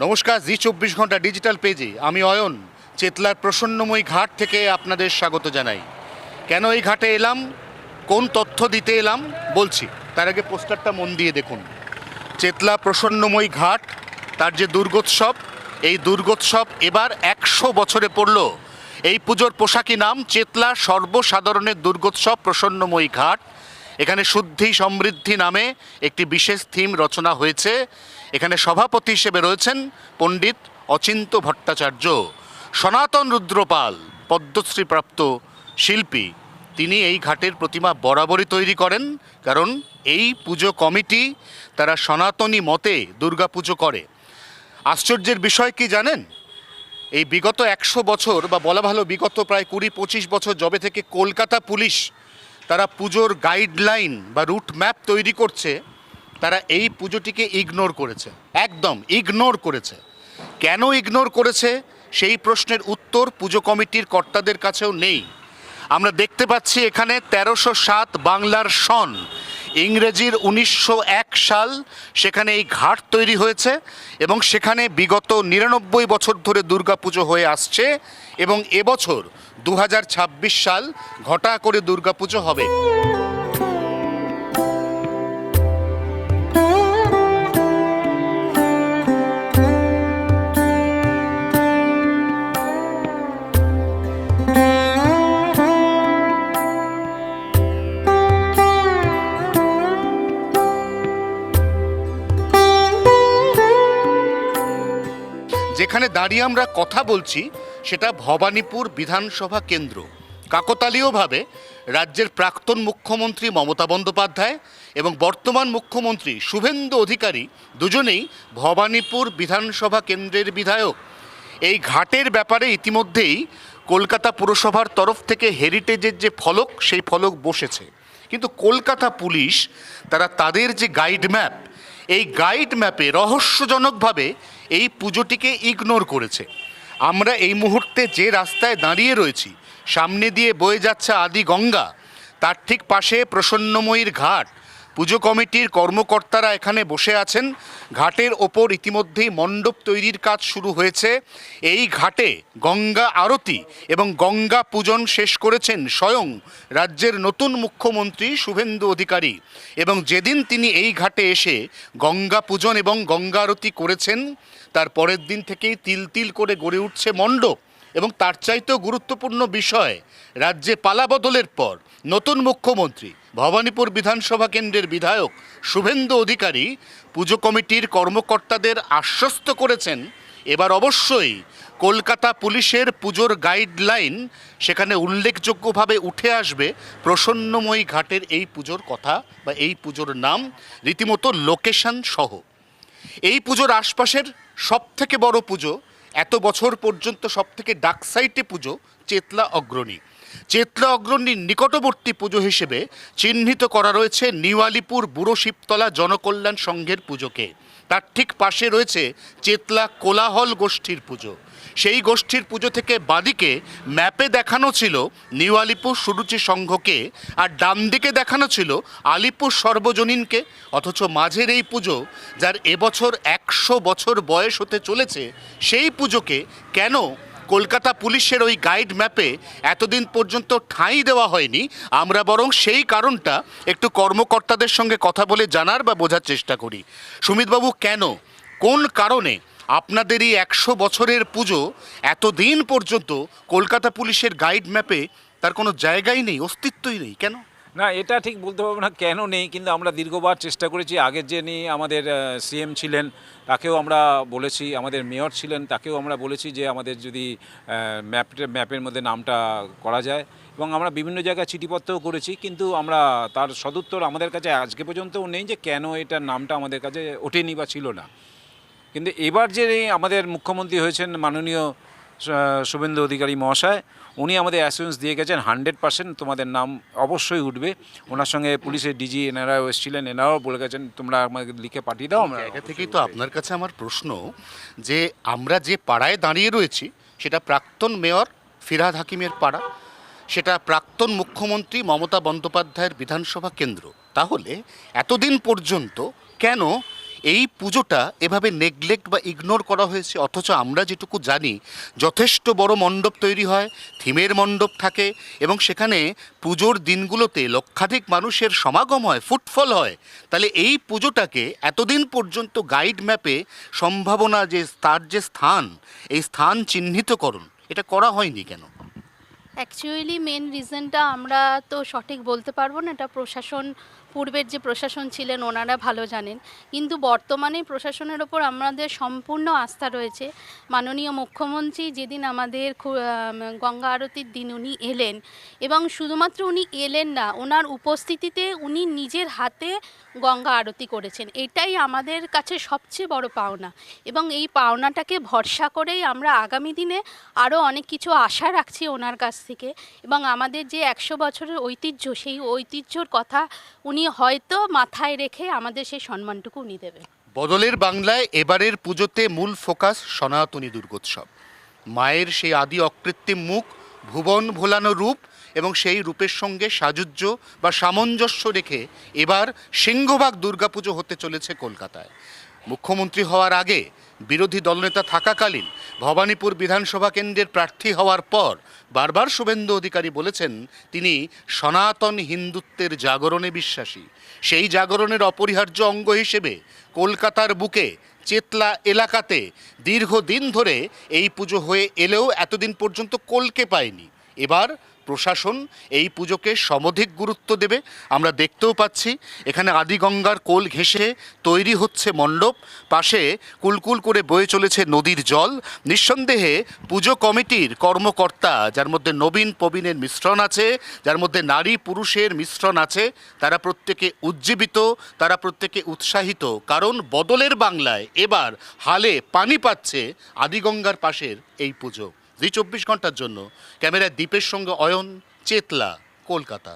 নমস্কার, জি 24 ঘন্টা ডিজিটাল পেজে আমি অয়ন চেতলার প্রসন্নময়ী ঘাট থেকে আপনাদের স্বাগত জানাই। কেন এই ঘাটে এলাম, কোন তথ্য দিতে এলাম বলছি, তার আগে পোস্টারটা মন দিয়ে দেখুন। চেতলা প্রসন্নময়ী ঘাট, তার যে দুর্গোৎসব, এই দুর্গোৎসব এবার 100 বছরে পড়ল। এই পুজোর পোশাকি নাম চেতলা সর্বসাধারণের দুর্গোৎসব প্রসন্নময়ী ঘাট। এখানে শুদ্ধি সমৃদ্ধি নামে একটি বিশেষ থিম রচনা হয়েছে। এখানে সভাপতি হিসেবে রয়েছেন পণ্ডিত অচিন্ত ভট্টাচার্য। সনাতন রুদ্রপাল পদ্মশ্রীপ্রাপ্ত শিল্পী, তিনি এই ঘাটের প্রতিমা বরাবরই তৈরি করেন, কারণ এই পুজো কমিটি তারা সনাতনী মতে দুর্গাপুজো করে। আশ্চর্যের বিষয় কি জানেন, এই বিগত 100 বছর বা বলা ভালো বিগত প্রায় 20-25 বছর যবে থেকে কলকাতা পুলিশ তারা পুজোর গাইডলাইন বা রুট ম্যাপ তৈরি করছে, তারা এই পুজোটিকে ইগনোর করেছে, একদম ইগনোর করেছে। কেন ইগনোর করেছে সেই প্রশ্নের উত্তর পুজো কমিটির কর্তাদের কাছেও নেই। আমরা দেখতে পাচ্ছি এখানে 1307 বাংলার সন, ইংরেজির 1901 সাল, সেখানে এই ঘাট তৈরি হয়েছে এবং সেখানে বিগত 99 বছর ধরে দুর্গাপুজো হয়ে আসছে এবং এবছর 2026 সাল ঘটা করে দুর্গাপুজো হবে। যেখানে দাঁড়িয়ে আমরা কথা বলছি সেটা ভবানীপুর বিধানসভা কেন্দ্র। কাকতালীয়ভাবে রাজ্যের প্রাক্তন মুখ্যমন্ত্রী মমতা বন্দ্যোপাধ্যায় এবং বর্তমান মুখ্যমন্ত্রী শুভেন্দু অধিকারী দুজনেই ভবানীপুর বিধানসভা কেন্দ্রের বিধায়ক। এই ঘাটের ব্যাপারে ইতিমধ্যেই কলকাতা পুরসভার তরফ থেকে হেরিটেজের যে ফলক, সেই ফলক বসেছে, কিন্তু কলকাতা পুলিশ তারা তাদের যে গাইড ম্যাপ, এই গাইড ম্যাপে রহস্যজনকভাবে এই পুজোটিকে ইগনোর করেছে। আমরা এই মুহূর্তে যে রাস্তায় দাঁড়িয়ে রয়েছি, সামনে দিয়ে বয়ে যাচ্ছে আদি গঙ্গা, তার ঠিক পাশে প্রসন্নময়ীর ঘাট। পুজো কমিটির কর্মকর্তারা এখানে বসে আছেন। ঘাটের ওপর ইতিমধ্যেই মণ্ডপ তৈরির কাজ শুরু হয়েছে। এই ঘাটে গঙ্গা আরতি এবং গঙ্গা পূজন শেষ করেছেন স্বয়ং রাজ্যের নতুন মুখ্যমন্ত্রী শুভেন্দু অধিকারী, এবং যেদিন তিনি এই ঘাটে এসে গঙ্গা পূজন এবং গঙ্গা আরতি করেছেন, তার পরের দিন থেকেই তিল তিল করে গড়ে উঠছে মণ্ডপ। এবং তার চাইতেও গুরুত্বপূর্ণ বিষয়, রাজ্যে পালাবদলের পর নতুন মুখ্যমন্ত্রী ভবানীপুর বিধানসভা কেন্দ্রের বিধায়ক শুভেন্দু অধিকারী পুজো কমিটির কর্মকর্তাদের আশ্বস্ত করেছেন এবার অবশ্যই কলকাতা পুলিশের পুজোর গাইডলাইন, সেখানে উল্লেখযোগ্যভাবে উঠে আসবে প্রসন্নময়ী ঘাটের এই পুজোর কথা বা এই পুজোর নাম, রীতিমতো লোকেশন সহ। এই পুজোর আশপাশের সবথেকে বড় পুজো, এত বছর পর্যন্ত সবথেকে ডাকসাইটে পুজো চেতলা অগ্রণী। চেতলা অগ্রণীর নিকটবর্তী পুজো হিসেবে চিহ্নিত করা রয়েছে নিউ আলিপুর বুড়ো শিবতলা জনকল্যাণ সংঘের পুজোকে। তার ঠিক পাশে রয়েছে চেতলা কোলাহল গোষ্ঠীর পুজো। সেই গোষ্ঠীর পুজো থেকে বাদিকে ম্যাপে দেখানো ছিল নিউ আলিপুর সুরুচি সংঘকে, আর ডান দিকে দেখানো ছিল আলিপুর সর্বজনীনকে। অথচ মাঝের এই পুজো, যার এবছর 100 বছর বয়স হতে চলেছে, সেই পুজোকে কেন কলকাতা পুলিশের ওই গাইড ম্যাপে এতদিন পর্যন্ত ঠাঁই দেওয়া হয়নি, আমরা বরং সেই কারণটা একটু কর্মকর্তাদের সঙ্গে কথা বলে জানার বা বোঝার চেষ্টা করি। সুমিতবাবু, কেন, কোন কারণে আপনাদের এই 100 বছরের পুজো এতদিন পর্যন্ত কলকাতা পুলিশের গাইড ম্যাপে তার কোনো জায়গাই নেই, অস্তিত্বই নেই, কেন? না, এটা ঠিক বলতে পারবো না কেন নেই, কিন্তু আমরা দীর্ঘবার চেষ্টা করেছি। আগের যিনি আমাদের সিএম ছিলেন তাকেও আমরা বলেছি, আমাদের মেয়র ছিলেন তাকেও আমরা বলেছি যে আমাদের যদি ম্যাপের মধ্যে নামটা করা যায়, এবং আমরা বিভিন্ন জায়গায় চিঠিপত্রও করেছি, কিন্তু আমরা তার সদুত্তর আমাদের কাছে আজকে পর্যন্তও নেই যে কেন এটার নামটা আমাদের কাছে ওঠেনি বা ছিল না। কিন্তু এবার যে আমাদের মুখ্যমন্ত্রী হয়েছেন মাননীয় শুভেন্দু অধিকারী মহাশয়, উনি আমাদের অ্যাসুরেন্স দিয়ে গেছেন 100% তোমাদের নাম অবশ্যই উঠবে। ওনার সঙ্গে পুলিশের ডিজি এনারাও এসেছিলেন, এনারাও বলে গেছেন তোমরা আমাকে লিখে পাঠিয়ে দাও। আমরা জায়গা থেকেই তো আপনার কাছে আমার প্রশ্ন, যে আমরা যে পাড়ায় দাঁড়িয়ে রয়েছি সেটা প্রাক্তন মেয়র ফিরহাদ হাকিমের পাড়া, সেটা প্রাক্তন মুখ্যমন্ত্রী মমতা বন্দ্যোপাধ্যায়ের বিধানসভা কেন্দ্র। তাহলে এতদিন পর্যন্ত কেন এই পুজোটা এভাবে নেগলেক্ট বা ইগনোর করা হয়েছে, অথচ আমরা যেটুকু জানি যথেষ্ট বড় মণ্ডপ তৈরি হয়, থিমের মণ্ডপ থাকে এবং সেখানে পুজোর দিনগুলোতে লক্ষাধিক মানুষের সমাগম হয়, ফুটফল হয়। তাহলে এই পুজোটাকে এতদিন পর্যন্ত গাইড ম্যাপে সম্ভাবনা যে তার যে স্থান, এই স্থান চিহ্নিতকরণ এটা করা হয়নি কেন? অ্যাকচুয়ালি মেন রিজনটা আমরা তো সঠিক বলতে পারবো না, এটা প্রশাসন, পূর্বের যে প্রশাসন ছিলেন ওনারা ভালো জানেন। কিন্তু বর্তমানে প্রশাসনের ওপর আমাদের সম্পূর্ণ আস্থা রয়েছে। মাননীয় মুখ্যমন্ত্রী যেদিন আমাদের গঙ্গা আরতির দিন উনি এলেন, এবং শুধুমাত্র উনি এলেন না, ওনার উপস্থিতিতে উনি নিজের হাতে গঙ্গা আরতি করেছেন। এটাই আমাদের কাছে সবচেয়ে বড় পাওনা, এবং এই পাওনাটাকে ভরসা করেই আমরা আগামী দিনে আরও অনেক কিছু আশা রাখছি ওনার কাছ থেকে। এবং আমাদের যে 100 বছরের ঐতিহ্য, সেই ঐতিহ্যর কথা উনি হয়তো মাথায় রেখে আমাদের সেই সম্মানটুকু উনি দেবেন। বদলের বাংলায় এবারের পুজোতে মূল ফোকাস সনাতনী দুর্গোৎসব। মায়ের সেই আদি অকৃত্রিম মুখ, ভুবন ভোলানো রূপ এবং সেই রূপের সঙ্গে সাযুজ্য বা সামঞ্জস্য রেখে এবার সিংহভাগ দুর্গাপুজো হতে চলেছে কলকাতায়। মুখ্যমন্ত্রী হওয়ার আগে, বিরোধী দলনেতা থাকাকালীন, ভবানীপুর বিধানসভা কেন্দ্রের প্রার্থী হওয়ার পর বারবার শুভেন্দু অধিকারী বলেছেন তিনি সনাতন হিন্দুত্বের জাগরণে বিশ্বাসী। সেই জাগরণের অপরিহার্য অঙ্গ হিসেবে কলকাতার বুকে চেতলা এলাকাতে দীর্ঘদিন ধরে এই পুজো হয়ে এলেও এতদিন পর্যন্ত কলকে পায়নি। এবার প্রশাসন এই পুজোকে সমধিক গুরুত্ব দেবে। আমরা দেখতেও পাচ্ছি এখানে আদিগঙ্গার কোল ঘেঁষে তৈরি হচ্ছে মণ্ডপ, পাশে কুলকুল করে বয়ে চলেছে নদীর জল। নিঃসন্দেহে পুজো কমিটির কর্মকর্তা, যার মধ্যে নবীন প্রবীণের মিশ্রণ আছে, যার মধ্যে নারী পুরুষের মিশ্রণ আছে, তারা প্রত্যেকে উজ্জীবিত, তারা প্রত্যেকে উৎসাহিত, কারণ বদলের বাংলায় এবার হালে পানি পাচ্ছে আদিগঙ্গার পাশের এই পুজো। জি 24 ঘন্টার জন্য ক্যামেরায় দীপের সঙ্গে অয়ন, চেতলা, কলকাতা।